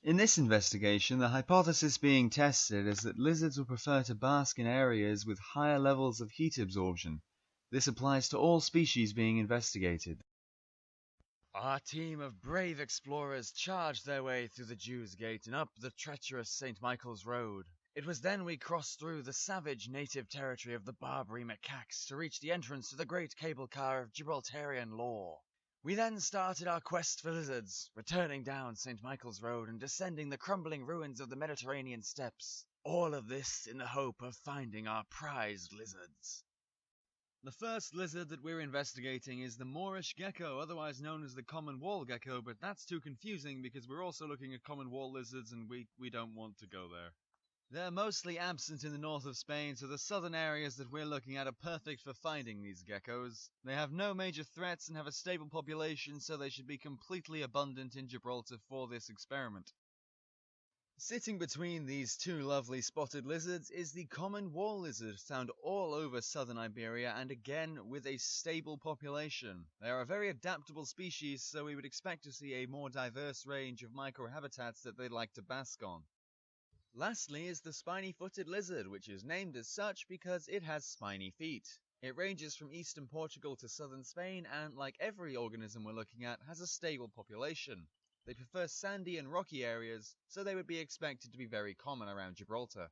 In this investigation, the hypothesis being tested is that lizards would prefer to bask in areas with higher levels of heat absorption. This applies to all species being investigated. Our team of brave explorers charged their way through the Jews' Gate and up the treacherous St. Michael's Road. It was then we crossed through the savage native territory of the Barbary macaques to reach the entrance to the great cable car of Gibraltarian lore. We then started our quest for lizards, returning down St. Michael's Road and descending the crumbling ruins of the Mediterranean steppes. All of this in the hope of finding our prized lizards. The first lizard that we're investigating is the Moorish gecko, otherwise known as the common wall gecko, but that's too confusing because we're also looking at common wall lizards and we don't want to go there. They're mostly absent in the north of Spain, so the southern areas that we're looking at are perfect for finding these geckos. They have no major threats and have a stable population, so they should be completely abundant in Gibraltar for this experiment. Sitting between these two lovely spotted lizards is the common wall lizard, found all over southern Iberia and again with a stable population. They are a very adaptable species, so we would expect to see a more diverse range of microhabitats that they like to bask on. Lastly is the spiny-footed lizard, which is named as such because it has spiny feet. It ranges from eastern Portugal to southern Spain and, like every organism we're looking at, has a stable population. They prefer sandy and rocky areas, so they would be expected to be very common around Gibraltar.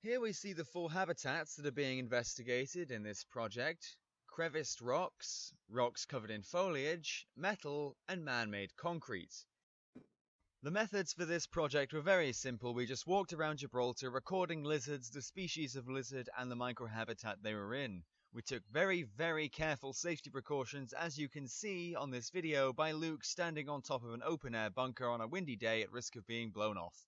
Here we see the four habitats that are being investigated in this project: creviced rocks, rocks covered in foliage, metal, and man-made concrete. The methods for this project were very simple. We just walked around Gibraltar recording lizards, the species of lizard, and the microhabitat they were in. We took very, very careful safety precautions, as you can see on this video by Luke standing on top of an open-air bunker on a windy day at risk of being blown off.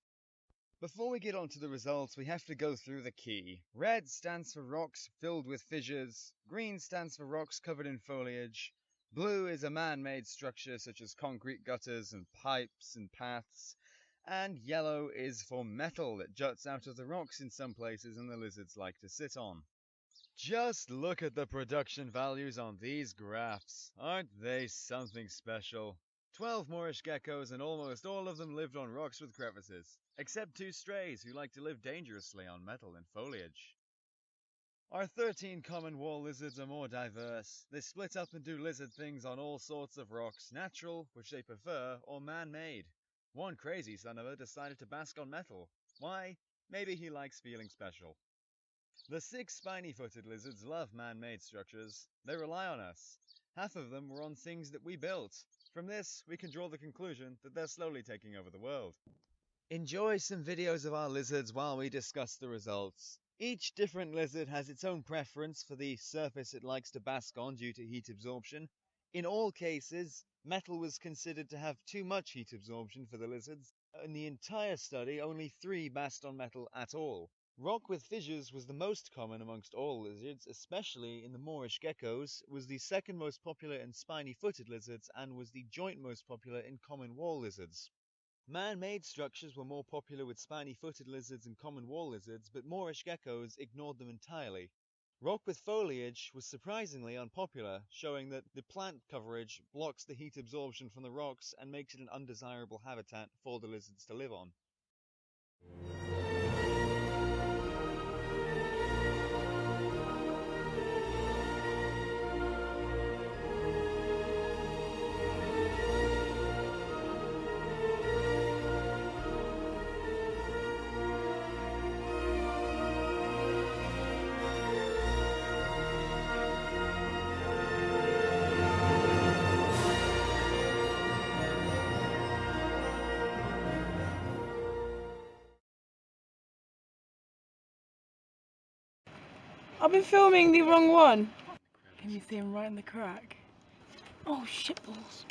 Before we get on to the results, we have to go through the key. Red stands for rocks filled with fissures, green stands for rocks covered in foliage, blue is a man-made structure such as concrete gutters and pipes and paths, and yellow is for metal that juts out of the rocks in some places and the lizards like to sit on. Just look at the production values on these graphs. Aren't they something special? 12 Moorish geckos and almost all of them lived on rocks with crevices, except 2 strays who like to live dangerously on metal and foliage. Our 13 common wall lizards are more diverse. They split up and do lizard things on all sorts of rocks, natural, which they prefer, or man-made. One crazy son of a decided to bask on metal. Why? Maybe he likes feeling special. The 6 spiny-footed lizards love man-made structures. They rely on us. Half of them were on things that we built. From this, we can draw the conclusion that they're slowly taking over the world. Enjoy some videos of our lizards while we discuss the results. Each different lizard has its own preference for the surface it likes to bask on due to heat absorption. In all cases, metal was considered to have too much heat absorption for the lizards. In the entire study, only 3 basked on metal at all. Rock with fissures was the most common amongst all lizards, especially in the Moorish geckos, was the second most popular in spiny-footed lizards, and was the joint most popular in common wall lizards. Man-made structures were more popular with spiny-footed lizards and common wall lizards, but Moorish geckos ignored them entirely. Rock with foliage was surprisingly unpopular, showing that the plant coverage blocks the heat absorption from the rocks and makes it an undesirable habitat for the lizards to live on. I've been filming the wrong one. Can you see him right in the crack? Oh, shitballs.